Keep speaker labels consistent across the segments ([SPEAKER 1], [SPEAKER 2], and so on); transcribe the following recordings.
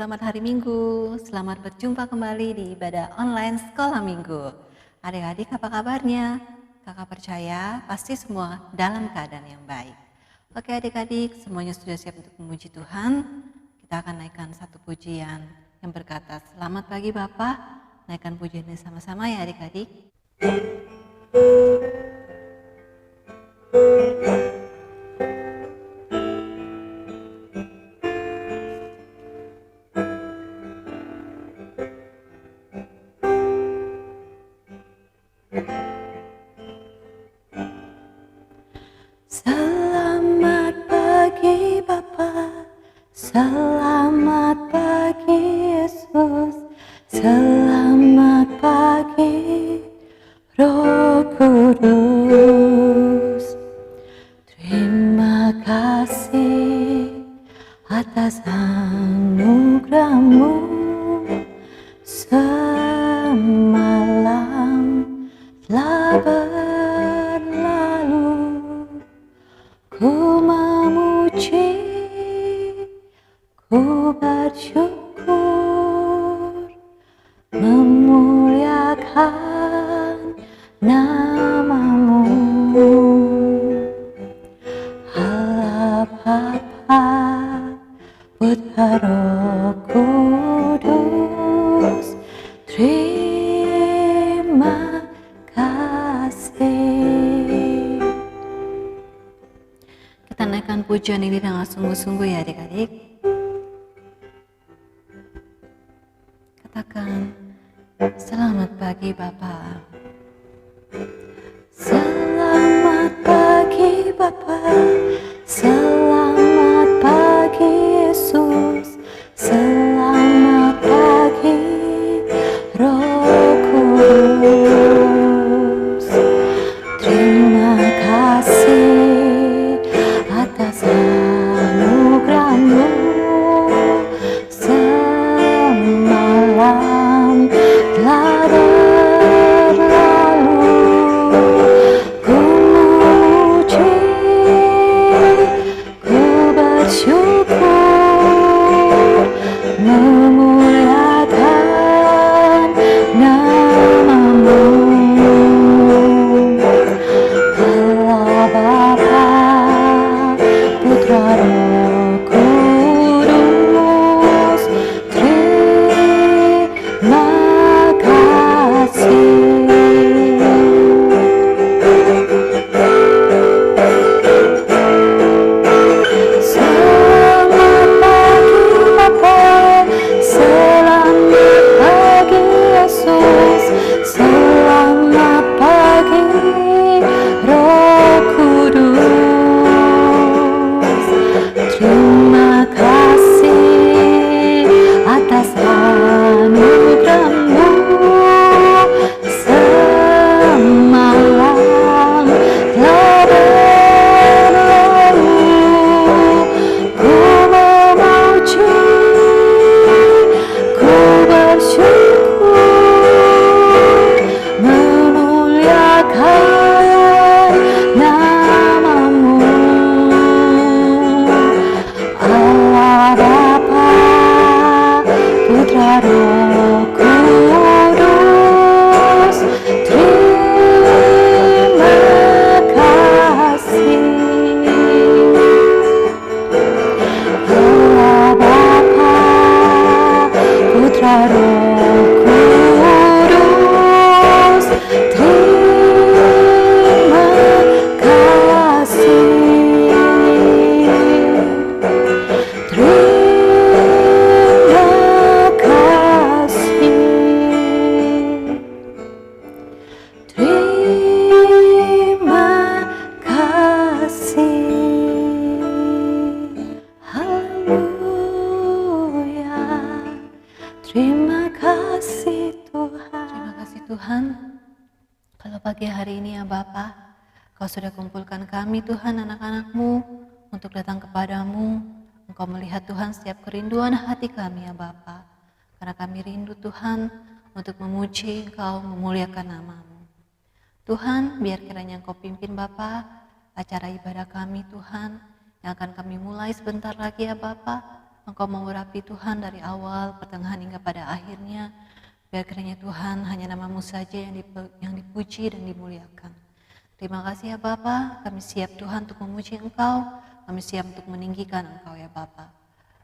[SPEAKER 1] selamat hari Minggu. Selamat berjumpa kembali di ibadah online sekolah Minggu. Adik-adik apa kabarnya? Kakak percaya pasti semua dalam keadaan yang baik. Oke adik-adik, semuanya sudah siap untuk memuji Tuhan. Kita akan naikkan satu pujian yang berkata, selamat pagi Bapak. Naikkan pujian ini sama-sama ya adik-adik. Selamat pagi Bapa, selamat pagi Yesus, selamat pagi Roh Kudus. Terima kasih atas anugerah-Mu semalam telah berlalu. Ku memuji, ku bersyukur, memuliakan nama-Mu. Allah Bapa, Putra Roh Kudus, terima kasih. Kita naikkan pujian ini dengan sungguh-sungguh ya adik-adik. Katakan, selamat pagi Bapa. Selamat pagi Bapa. Selamat pagi Yesus. Selamat pagi Roh Kudus. Terima kasih atas anugerah-Mu semalam telah berlalu. Ku memuji, ku bersyukur, memuliakan nama-Mu. Allah Bapa, Putra Roh Kudus, terima kasih. Selamat pagi Bapa, selamat pagi Yesus, selamat pagi Roh Kudus. Terima kasih atas anugerah-Mu semalam telah berlalu. Ku memuji, ku bersyukur, memuliakan nama-Mu. Allah Bapa, Putra Roh Kudus, terima kasih. Allah Bapa, Putra Roh Kudus, terima kasih. Terima kasih. Terima kasih. Haleluya. Terima kasih Tuhan. Terima kasih Tuhan. Kalau pagi hari ini ya Bapa, Kau sudah kumpulkan kami Tuhan anak-anak-Mu untuk datang kepadamu. Engkau melihat Tuhan setiap kerinduan hati kami ya Bapa. Karena kami rindu Tuhan untuk memuji Engkau, memuliakan nama-Mu. Tuhan, biar kiranya Engkau pimpin Bapa acara ibadah kami Tuhan, yang akan kami mulai sebentar lagi ya Bapa. Engkau mengurapi Tuhan dari awal, pertengahan hingga pada akhirnya. Biar kiranya Tuhan hanya nama-Mu saja yang dipuji dan dimuliakan. Terima kasih ya Bapa, kami siap Tuhan untuk memuji Engkau, kami siap untuk meninggikan Engkau ya Bapa.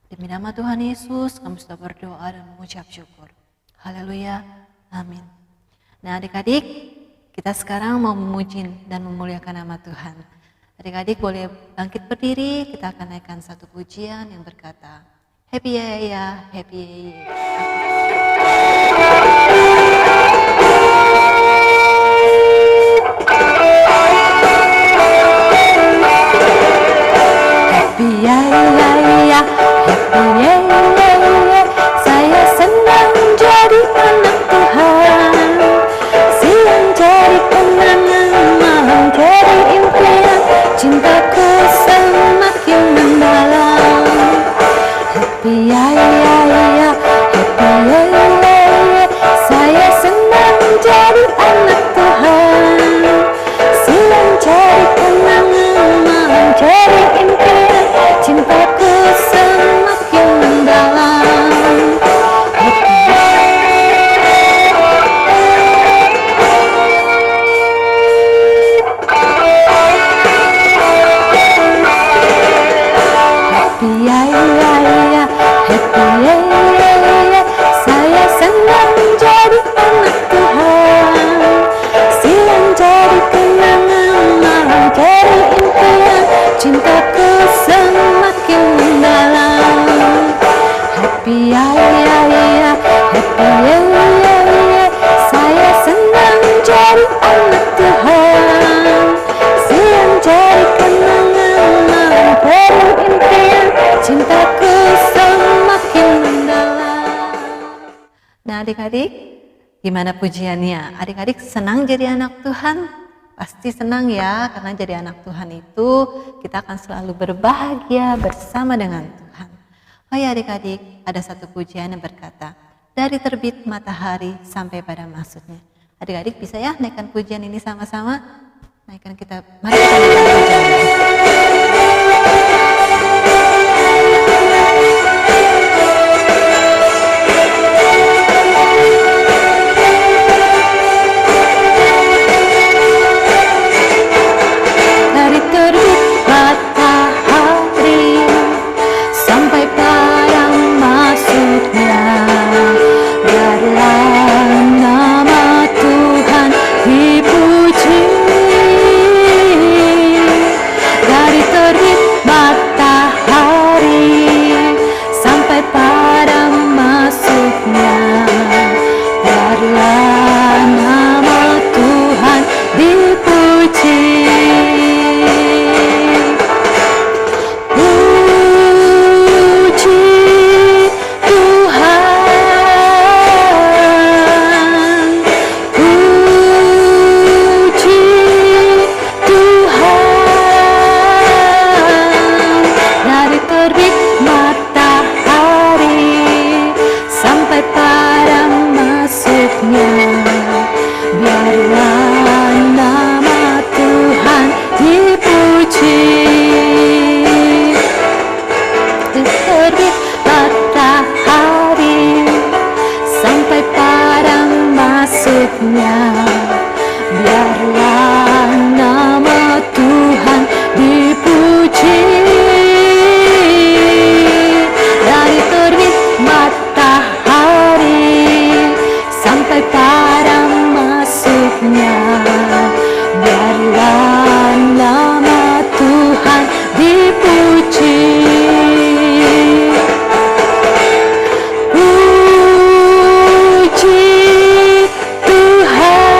[SPEAKER 1] Demi nama Tuhan Yesus, kami sudah berdoa dan mengucap syukur. Haleluya, amin. Nah adik-adik, kita sekarang mau memuji dan memuliakan nama Tuhan. Adik-adik boleh bangkit berdiri, kita akan naikkan satu pujian yang berkata, Happy ya, happy ya. Happy ya, happy ya, saya senang jadi anak Tuhan. Siang jadi kenangan, malam jadi impian, cintaku semakin mendalam. Happy ya, happy ya, saya senang jadi anak Tuhan. Siang jadi kenangan, malam jadi impian, cintaku semakin mendalam. Happy ya, happy ya, saya senang jadi anak Tuhan. Siang jadi kenangan, malam jadi impian, cintaku semakin mendalam. Happy ya, happy ya, saya senang jadi anak Tuhan. Siang jadi kenangan, malam jadi impian, cintaku semakin mendalam. Nah adik-adik, gimana pujiannya? Adik-adik senang jadi anak Tuhan? Pasti senang ya, karena jadi anak Tuhan itu kita akan selalu berbahagia bersama dengan Tuhan. Oh ya adik-adik, ada satu pujian yang berkata, dari terbit matahari sampai pada maksudnya. Adik-adik bisa ya naikkan pujian ini sama-sama? Naikkan kita, mari kita naikkan pujian ini. Dari terbit matahari sampai pada maksudnya, biarlah nama Tuhan dipuji. Dari terbit matahari sampai pada maksudnya, biarlah nama Tuhan dipuji. Biarlah nama Tuhan dipuji. Terbit matahari sampai pada maksudnya, biarlah nama Tuhan dipuji. Dari terbit matahari sampai pada maksudnya, biarlah nama Tuhan dipuji. Puji Tuhan,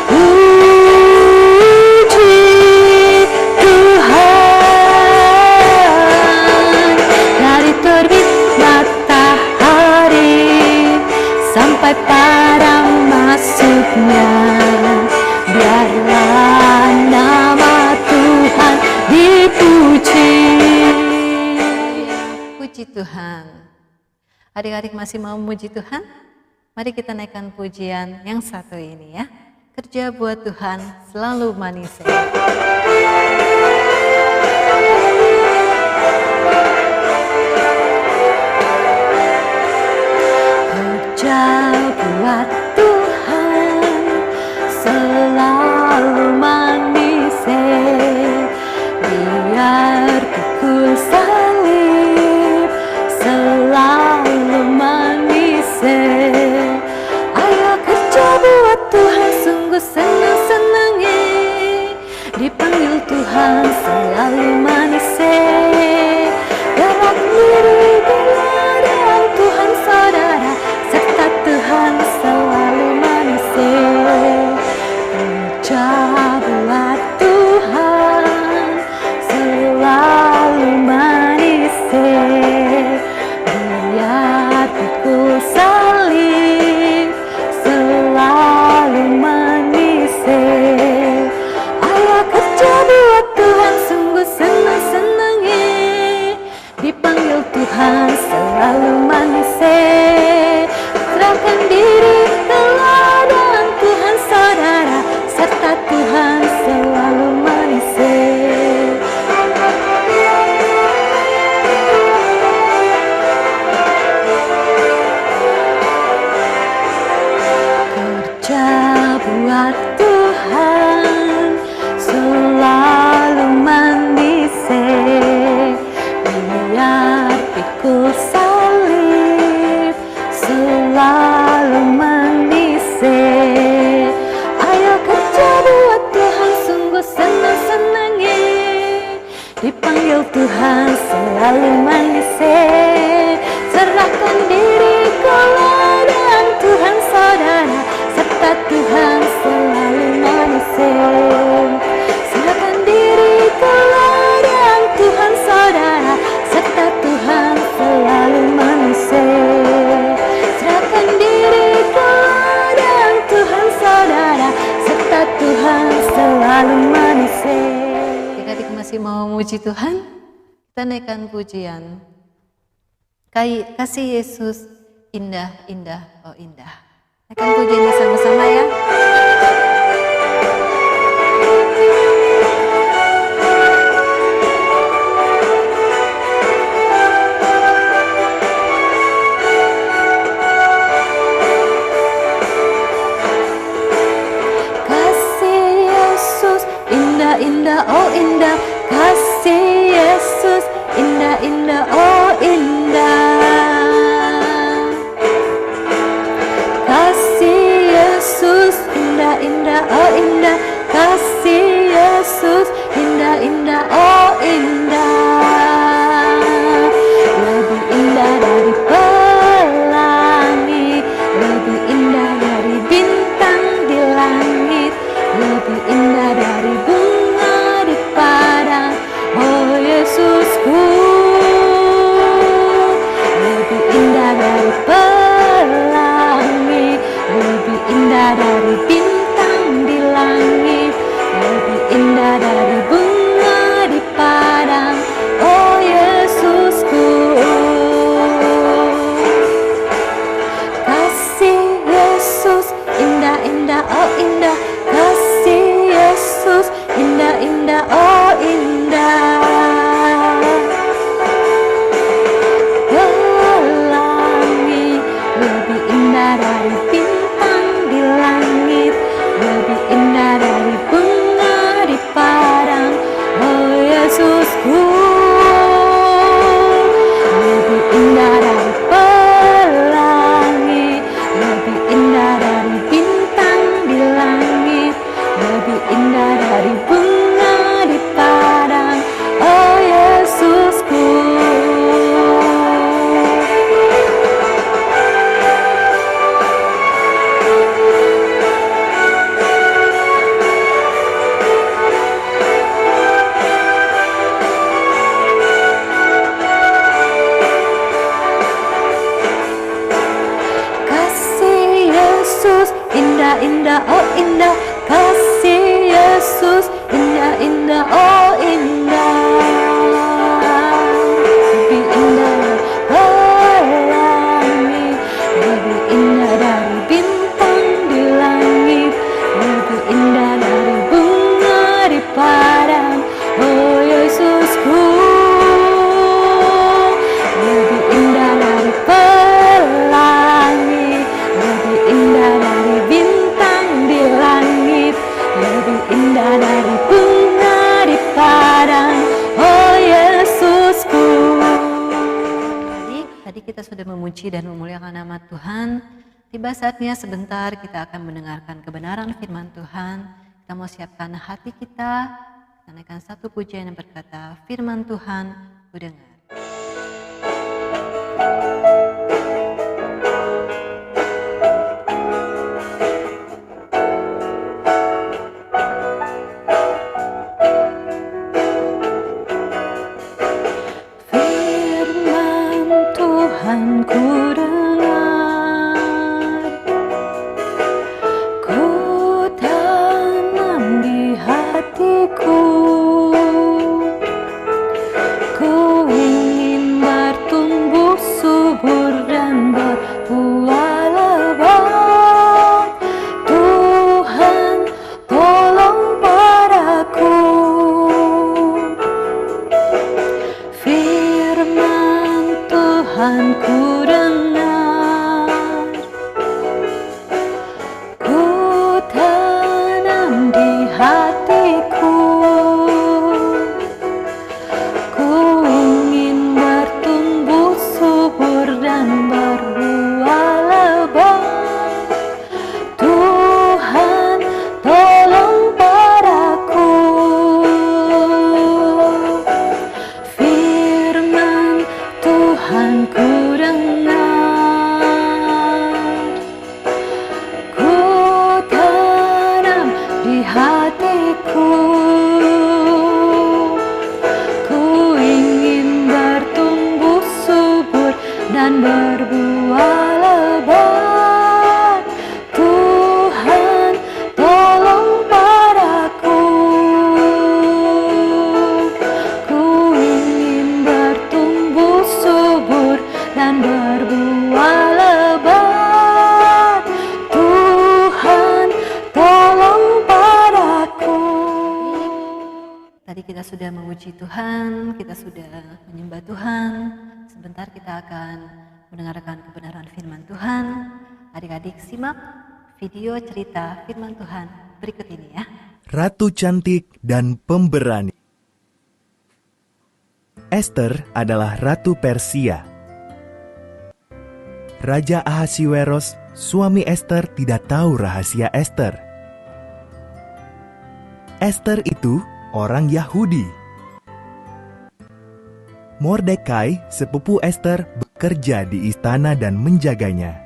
[SPEAKER 1] puji Tuhan. Dari terbit matahari sampai pada maksudnya, biarlah nama Tuhan dipuji. Puji Tuhan. Adik-adik masih mau memuji Tuhan? Mari kita naikkan pujian yang satu ini ya. Kerja buat Tuhan selalu manis. kerja buat Tuhan selalu manis, biar pikul salib selalu manis. Ayo kerja buat Tuhan, sungguh senang-senang, dipanggil Tuhan selalu manis. Gerak diri dengan Tuhan saudara, serta Tuhan selalu manis. Kerja buat Tuhan selalu manis, biar pikul salib selalu manis. Ayo kerja buat Tuhan, sungguh senang-senang, dipanggil Tuhan selalu manis. Serahkan diri ke ladang Tuhan saudara, serta Tuhan selalu manis. Kerja buat Tuhan selalu manis, biar pikul salib selalu manis. Ayo kerja buat Tuhan, sungguh senang-senang, dipanggil Tuhan selalu manis. Serahkan diri ke ladang Tuhan saudara, serta Tuhan selalu manis. Serahkan diri ke ladang Tuhan saudara, serta Tuhan selalu manis. Serahkan diri ke ladang Tuhan saudara, serta Tuhan selalu manis. Adik-adik masih mau memuji Tuhan? Kita naikkan pujian. Kasih Yesus indah, indah, oh indah. Naikkan pujiannya sama-sama ya. Kasih Yesus indah, indah, oh indah. Kasih Yesus indah, indah, oh indah. Kasih Yesus indah, indah, oh indah. Kasih Yesus indah, indah, oh indah. Lebih indah dari pelangi, lebih indah dari bintang di langit, lebih indah dari bunga di padang, oh Yesusku. Lebih indah dari pelangi, lebih indah dari bintang di langit, lebih indah dari bunga di padang, oh Yesusku. Kasih Yesus indah, indah, oh indah. Kasih Yesus indah, indah, oh indah. Pelangi lebih indah dari bintang di langit, lebih indah dari bunga di padang, oh Yesusku. Lebih indah dari pelangi, lebih indah dari bintang di langit, lebih indah dari bunga di padang, oh Yesusku. Kasih Yesus indah, indah, oh indah. Kasih Yesus indah, indah, oh indah. Lebih indah dari pelangi, lebih indah dari bintang di langit, lebih indah dari bunga di padang, oh Yesusku. Lebih indah dari pelangi, indah dari bunga di padang, oh Yesusku. Tadi kita sudah memuji dan memuliakan nama Tuhan. Tiba saatnya sebentar kita akan mendengarkan kebenaran firman Tuhan. Kita mau siapkan hati kita, kita naikkan satu pujian yang berkata, firman Tuhan ku dengar. Kita sudah memuji Tuhan, kita sudah menyembah Tuhan. Sebentar kita akan mendengarkan kebenaran firman Tuhan. Adik-adik simak video cerita firman Tuhan berikut ini ya.
[SPEAKER 2] Ratu cantik dan pemberani. Ester adalah ratu Persia. Raja Ahasiweros, suami Ester, tidak tahu rahasia Ester. Ester itu orang Yahudi. Mordekai, sepupu Ester, bekerja di istana dan menjaganya.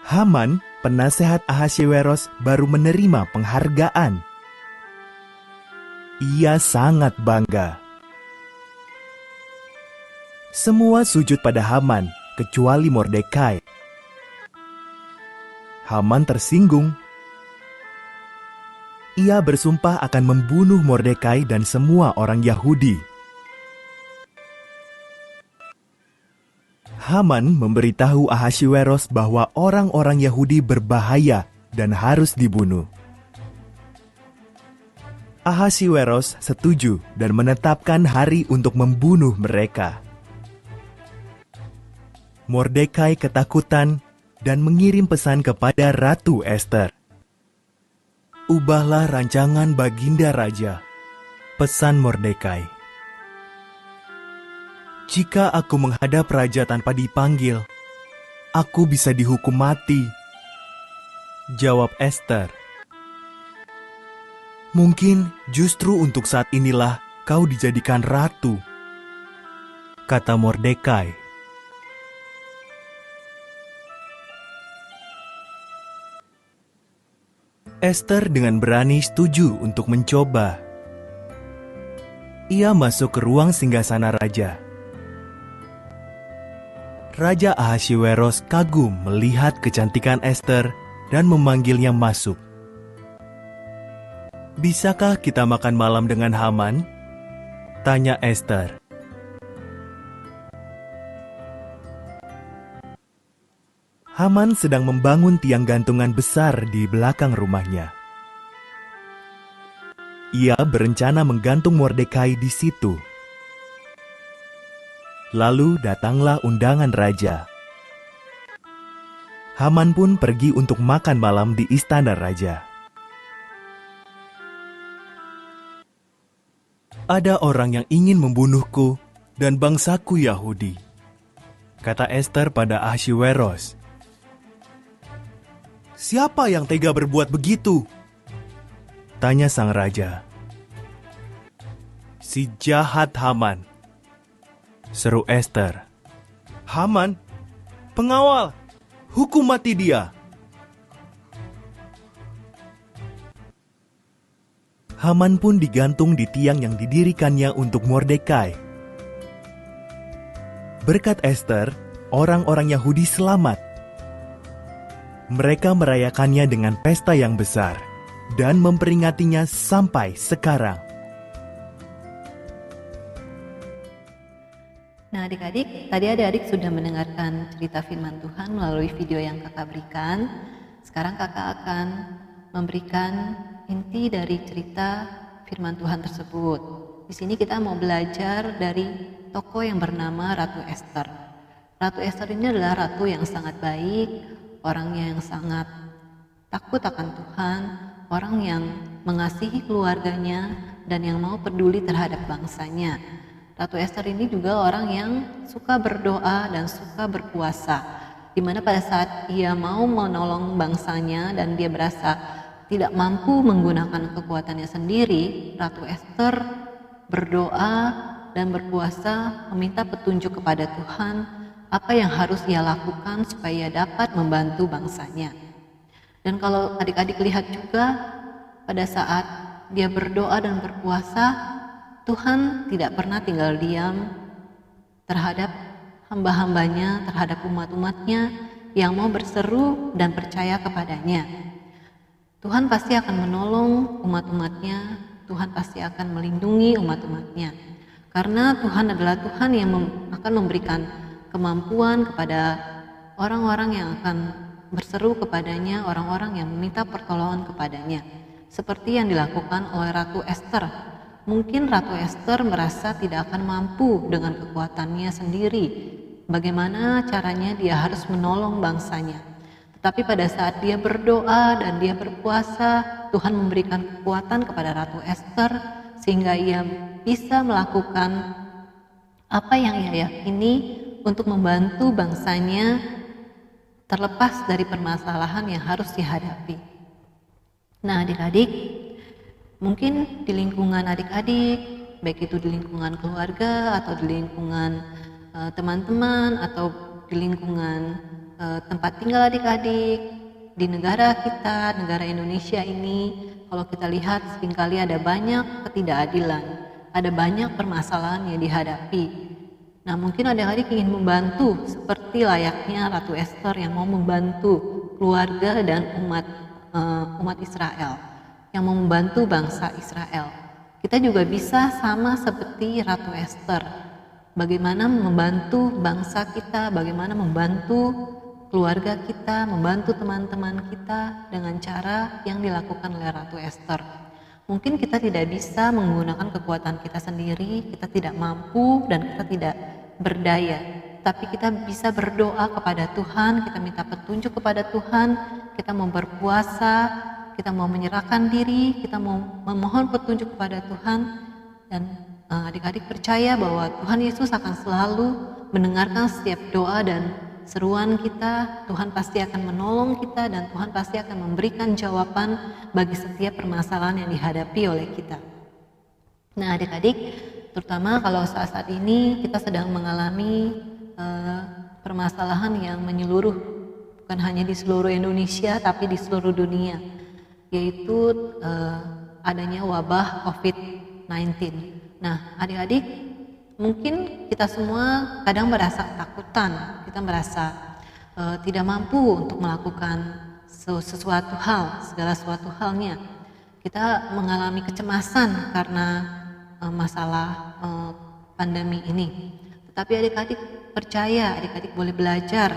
[SPEAKER 2] Haman, penasehat Ahasiweros, baru menerima penghargaan. Ia sangat bangga. Semua sujud pada Haman, kecuali Mordekai. Haman tersinggung. Ia bersumpah akan membunuh Mordekai dan semua orang Yahudi. Haman memberitahu Ahasiweros bahwa orang-orang Yahudi berbahaya dan harus dibunuh. Ahasiweros setuju dan menetapkan hari untuk membunuh mereka. Mordekai ketakutan dan mengirim pesan kepada Ratu Ester. Ubahlah rancangan Baginda Raja, pesan Mordekai. Jika aku menghadap raja tanpa dipanggil, aku bisa dihukum mati. Jawab Ester. Mungkin justru untuk saat inilah kau dijadikan ratu, kata Mordekai. Ester dengan berani setuju untuk mencoba. Ia masuk ke ruang singgasana raja. Raja Ahasiweros kagum melihat kecantikan Ester dan memanggilnya masuk. Bisakah kita makan malam dengan Haman? Tanya Ester. Haman sedang membangun tiang gantungan besar di belakang rumahnya. Ia berencana menggantung Mordekai di situ. Lalu datanglah undangan raja. Haman pun pergi untuk makan malam di istana raja. Ada orang yang ingin membunuhku dan bangsaku Yahudi, kata Ester pada Ahasweros. Siapa yang tega berbuat begitu? Tanya sang raja. Si jahat Haman, seru Ester. Haman? Pengawal, hukum mati dia. Haman pun digantung di tiang yang didirikannya untuk Mordekai. Berkat Ester, orang-orang Yahudi selamat. Mereka merayakannya dengan pesta yang besar dan memperingatinya sampai sekarang.
[SPEAKER 1] Nah adik-adik, tadi adik-adik sudah mendengarkan cerita firman Tuhan melalui video yang kakak berikan. Sekarang kakak akan memberikan inti dari cerita firman Tuhan tersebut. Di sini kita mau belajar dari tokoh yang bernama Ratu Ester. Ratu Ester ini adalah ratu yang sangat baik, orang yang sangat takut akan Tuhan, orang yang mengasihi keluarganya dan yang mau peduli terhadap bangsanya. Ratu Ester ini juga orang yang suka berdoa dan suka berpuasa, di mana pada saat ia mau menolong bangsanya dan dia berasa tidak mampu menggunakan kekuatannya sendiri, Ratu Ester berdoa dan berpuasa meminta petunjuk kepada Tuhan apa yang harus ia lakukan supaya dapat membantu bangsanya. Dan kalau adik-adik lihat juga pada saat dia berdoa dan berpuasa, Tuhan tidak pernah tinggal diam terhadap hamba-hambanya, terhadap umat-umatnya yang mau berseru dan percaya kepadanya. Tuhan pasti akan menolong umat-umatnya, Tuhan pasti akan melindungi umat-umatnya. Karena Tuhan adalah Tuhan yang akan memberikan kemampuan kepada orang-orang yang akan berseru kepadanya, orang-orang yang meminta pertolongan kepadanya. Seperti yang dilakukan oleh Ratu Ester. Mungkin Ratu Ester merasa tidak akan mampu dengan kekuatannya sendiri. Bagaimana caranya dia harus menolong bangsanya. Tetapi pada saat dia berdoa dan dia berpuasa, Tuhan memberikan kekuatan kepada Ratu Ester sehingga ia bisa melakukan apa yang ia yakini untuk membantu bangsanya terlepas dari permasalahan yang harus dihadapi. Nah adik-adik, mungkin di lingkungan adik-adik, baik itu di lingkungan keluarga atau di lingkungan teman-teman atau di lingkungan tempat tinggal adik-adik di negara kita, negara Indonesia ini, kalau kita lihat seringkali ada banyak ketidakadilan, ada banyak permasalahan yang dihadapi. Nah mungkin adik-adik ingin membantu seperti layaknya Ratu Ester yang mau membantu keluarga dan umat Israel, yang mau membantu bangsa Israel. Kita juga bisa sama seperti Ratu Ester, bagaimana membantu bangsa kita, bagaimana membantu keluarga kita, membantu teman-teman kita dengan cara yang dilakukan oleh Ratu Ester. Mungkin kita tidak bisa menggunakan kekuatan kita sendiri, kita tidak mampu dan kita tidak berdaya, tapi kita bisa berdoa kepada Tuhan, kita minta petunjuk kepada Tuhan, kita mau berpuasa, kita mau menyerahkan diri, kita mau memohon petunjuk kepada Tuhan, dan adik-adik percaya bahwa Tuhan Yesus akan selalu mendengarkan setiap doa dan seruan kita. Tuhan pasti akan menolong kita dan Tuhan pasti akan memberikan jawaban bagi setiap permasalahan yang dihadapi oleh kita. Nah adik-adik, terutama kalau saat-saat ini kita sedang mengalami permasalahan yang menyeluruh, bukan hanya di seluruh Indonesia tapi di seluruh dunia, yaitu adanya wabah COVID-19. Nah adik-adik, mungkin kita semua kadang merasa ketakutan, kita merasa tidak mampu untuk melakukan sesuatu hal, segala sesuatu halnya. Kita mengalami kecemasan karena masalah pandemi ini. Tetapi adik-adik percaya, adik-adik boleh belajar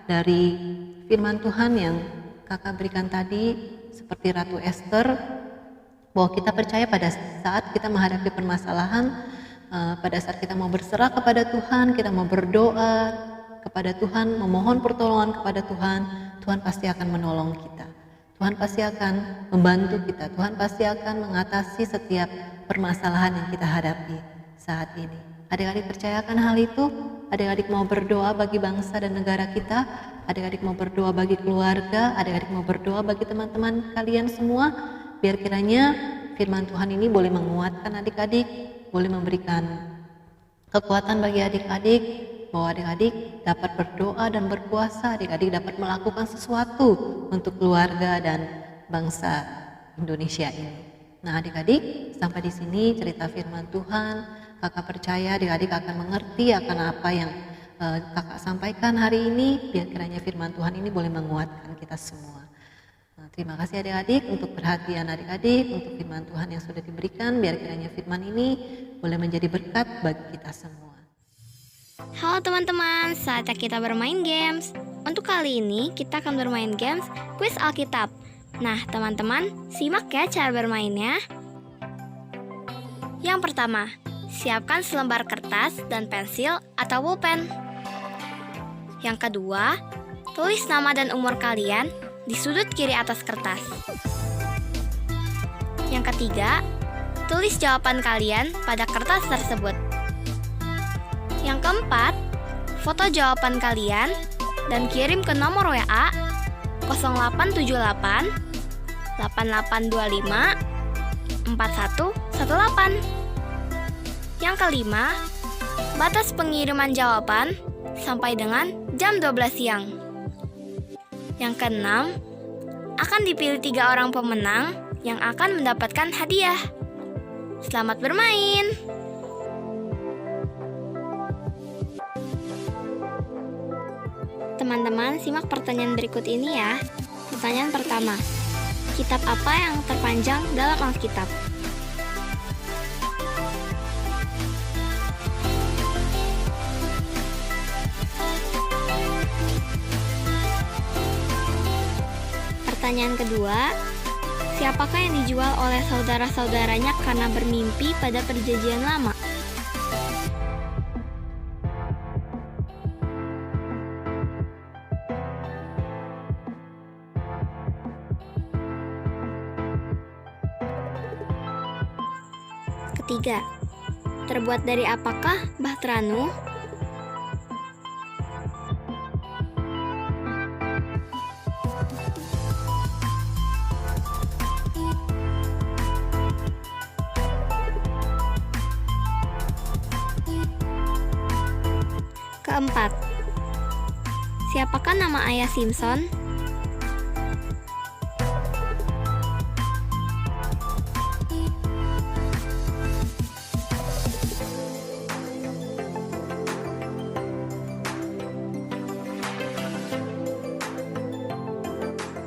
[SPEAKER 1] dari firman Tuhan yang kakak berikan tadi, seperti Ratu Ester, bahwa kita percaya pada saat kita menghadapi permasalahan, pada saat kita mau berserah kepada Tuhan, kita mau berdoa kepada Tuhan, memohon pertolongan kepada Tuhan, Tuhan pasti akan menolong kita. Tuhan pasti akan membantu kita, Tuhan pasti akan mengatasi setiap permasalahan yang kita hadapi saat ini. Adik-adik percayakan hal itu? Adik-adik mau berdoa bagi bangsa dan negara kita? Adik-adik mau berdoa bagi keluarga? Adik-adik mau berdoa bagi teman-teman kalian semua? Biar kiranya firman Tuhan ini boleh menguatkan adik-adik, boleh memberikan kekuatan bagi adik-adik, bahwa adik-adik dapat berdoa dan berpuasa, adik-adik dapat melakukan sesuatu untuk keluarga dan bangsa Indonesia ini. Nah adik-adik, sampai di sini cerita firman Tuhan. Kakak percaya adik-adik akan mengerti akan apa yang kakak sampaikan hari ini, biar kiranya firman Tuhan ini boleh menguatkan kita semua. Nah, terima kasih adik-adik untuk perhatian adik-adik, untuk firman Tuhan yang sudah diberikan, biar kiranya firman ini boleh menjadi berkat bagi kita semua.
[SPEAKER 3] Halo teman-teman, saatnya kita bermain games. Untuk kali ini kita akan bermain games kuis Alkitab. Nah teman-teman, simak ya cara bermainnya. Yang pertama, siapkan selembar kertas dan pensil atau pulpen. Yang kedua, tulis nama dan umur kalian di sudut kiri atas kertas. Yang ketiga, tulis jawaban kalian pada kertas tersebut. Yang keempat, foto jawaban kalian dan kirim ke nomor WA 0878 8825 4118. Yang kelima, batas pengiriman jawaban sampai dengan jam 12 siang. Yang keenam, akan dipilih 3 orang pemenang yang akan mendapatkan hadiah. Selamat bermain! Teman-teman, simak pertanyaan berikut ini ya. Pertanyaan pertama, kitab apa yang terpanjang dalam Alkitab? Pertanyaan kedua, siapakah yang dijual oleh saudara-saudaranya karena bermimpi pada Perjanjian Lama? Ketiga, terbuat dari apakah Bahtranu? Keempat, siapakah nama ayah Simpson?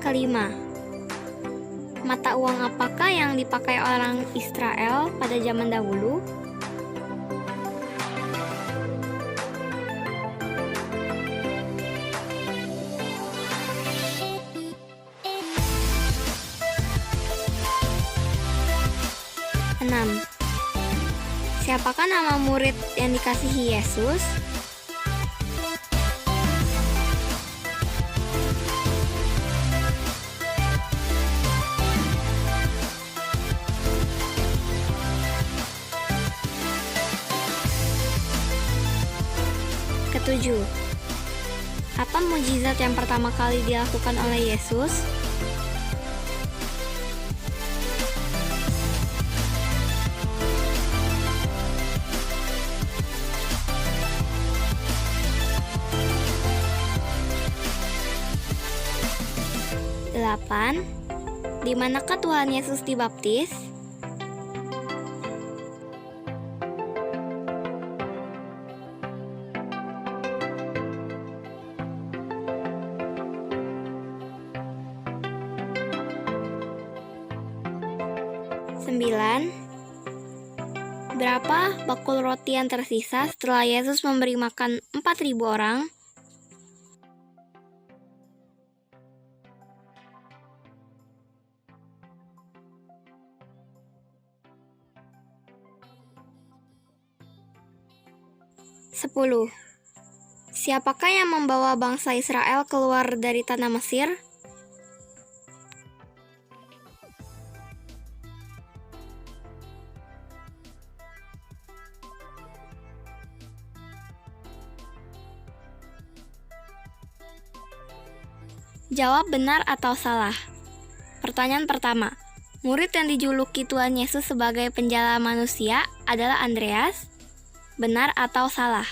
[SPEAKER 3] Kelima, mata uang apakah yang dipakai orang Israel pada zaman dahulu? Enam, siapakah nama murid yang dikasihi Yesus? Ketujuh, apa mukjizat yang pertama kali dilakukan oleh Yesus? Delapan, di manakah Tuhan Yesus dibaptis? Sembilan, berapa bakul roti yang tersisa setelah Yesus memberi makan 4.000 orang? Sepuluh, siapakah yang membawa bangsa Israel keluar dari tanah Mesir? Jawab benar atau salah. Pertanyaan pertama. Murid yang dijuluki Tuhan Yesus sebagai penjala manusia adalah Andreas. Benar atau salah?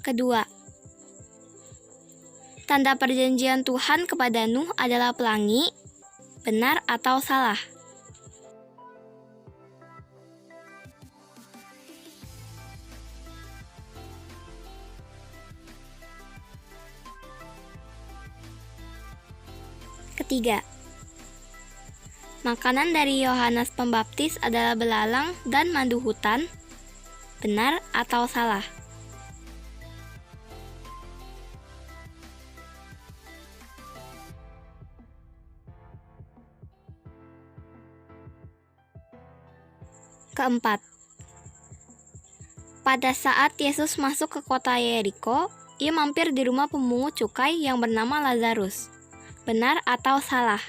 [SPEAKER 3] Kedua, tanda perjanjian Tuhan kepada Nuh adalah pelangi. Benar atau salah? Ketiga, makanan dari Yohanes Pembaptis adalah belalang dan madu hutan. Benar atau salah? Keempat, pada saat Yesus masuk ke kota Yeriko, ia mampir di rumah pemungut cukai yang bernama Lazarus. Benar atau salah?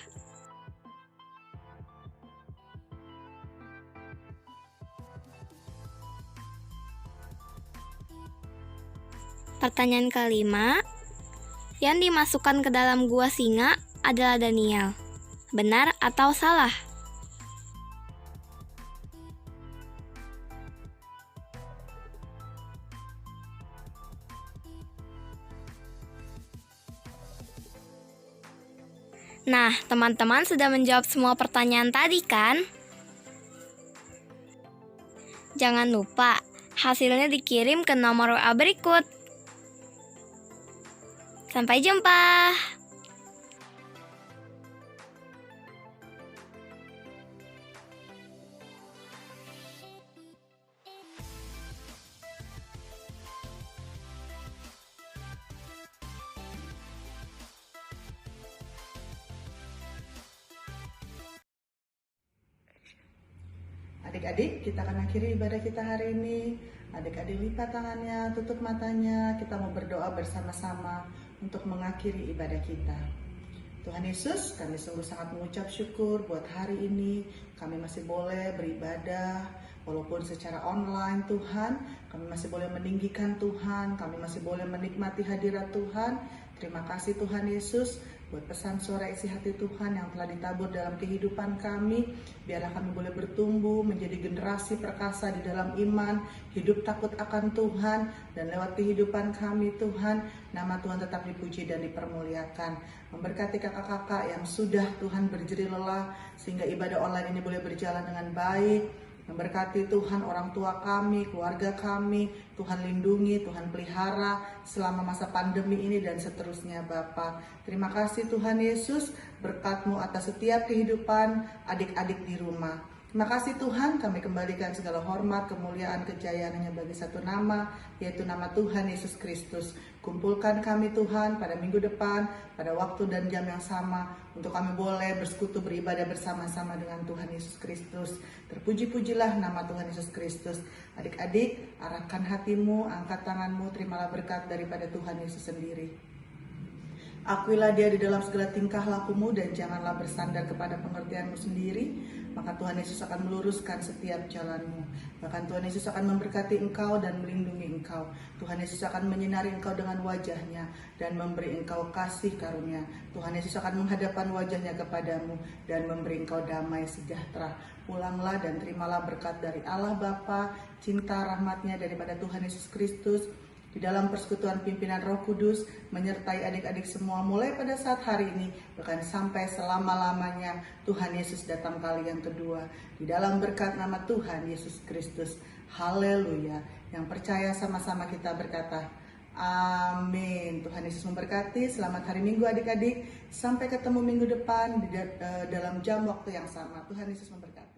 [SPEAKER 3] Pertanyaan kelima, yang dimasukkan ke dalam gua singa adalah Daniel. Benar atau salah? Nah, teman-teman sudah menjawab semua pertanyaan tadi kan? Jangan lupa, hasilnya dikirim ke nomor WA berikut. Sampai jumpa!
[SPEAKER 4] Adik-adik, kita akan akhiri ibadah kita hari ini. Adik-adik lipat tangannya, tutup matanya. Kita mau berdoa bersama-sama untuk mengakhiri ibadah kita. Tuhan Yesus, kami sungguh sangat mengucap syukur buat hari ini. Kami masih boleh beribadah, walaupun secara online Tuhan. Kami masih boleh meninggikan Tuhan, kami masih boleh menikmati hadirat Tuhan. Terima kasih Tuhan Yesus buat pesan suara isi hati Tuhan yang telah ditabur dalam kehidupan kami. Biarlah kami boleh bertumbuh menjadi generasi perkasa di dalam iman, hidup takut akan Tuhan, dan lewat kehidupan kami Tuhan, nama Tuhan tetap dipuji dan dipermuliakan. Memberkati kakak-kakak yang sudah Tuhan berjerih lelah, sehingga ibadah online ini boleh berjalan dengan baik. Memberkati Tuhan orang tua kami, keluarga kami, Tuhan lindungi, Tuhan pelihara selama masa pandemi ini dan seterusnya Bapa. Terima kasih Tuhan Yesus, berkat-Mu atas setiap kehidupan adik-adik di rumah. Terima kasih Tuhan, kami kembalikan segala hormat, kemuliaan, kejayaan hanya bagi satu nama, yaitu nama Tuhan Yesus Kristus. Kumpulkan kami Tuhan pada minggu depan, pada waktu dan jam yang sama, untuk kami boleh bersekutu beribadah bersama-sama dengan Tuhan Yesus Kristus. Terpuji-pujilah nama Tuhan Yesus Kristus. Adik-adik, arahkan hatimu, angkat tanganmu, terimalah berkat daripada Tuhan Yesus sendiri. Akuilah dia di dalam segala tingkah lakumu dan janganlah bersandar kepada pengertianmu sendiri, maka Tuhan Yesus akan meluruskan setiap jalanmu. Bahkan Tuhan Yesus akan memberkati engkau dan melindungi engkau. Tuhan Yesus akan menyinari engkau dengan wajahnya dan memberi engkau kasih karunia. Tuhan Yesus akan menghadapkan wajahnya kepadamu dan memberi engkau damai sejahtera. Pulanglah dan terimalah berkat dari Allah Bapa, cinta rahmatnya daripada Tuhan Yesus Kristus, di dalam persekutuan pimpinan Roh Kudus, menyertai adik-adik semua mulai pada saat hari ini, bahkan sampai selama-lamanya Tuhan Yesus datang kali yang kedua. Di dalam berkat nama Tuhan Yesus Kristus. Haleluya. Yang percaya sama-sama kita berkata, amin. Tuhan Yesus memberkati. Selamat hari Minggu adik-adik. Sampai ketemu minggu depan di dalam jam waktu yang sama. Tuhan Yesus memberkati.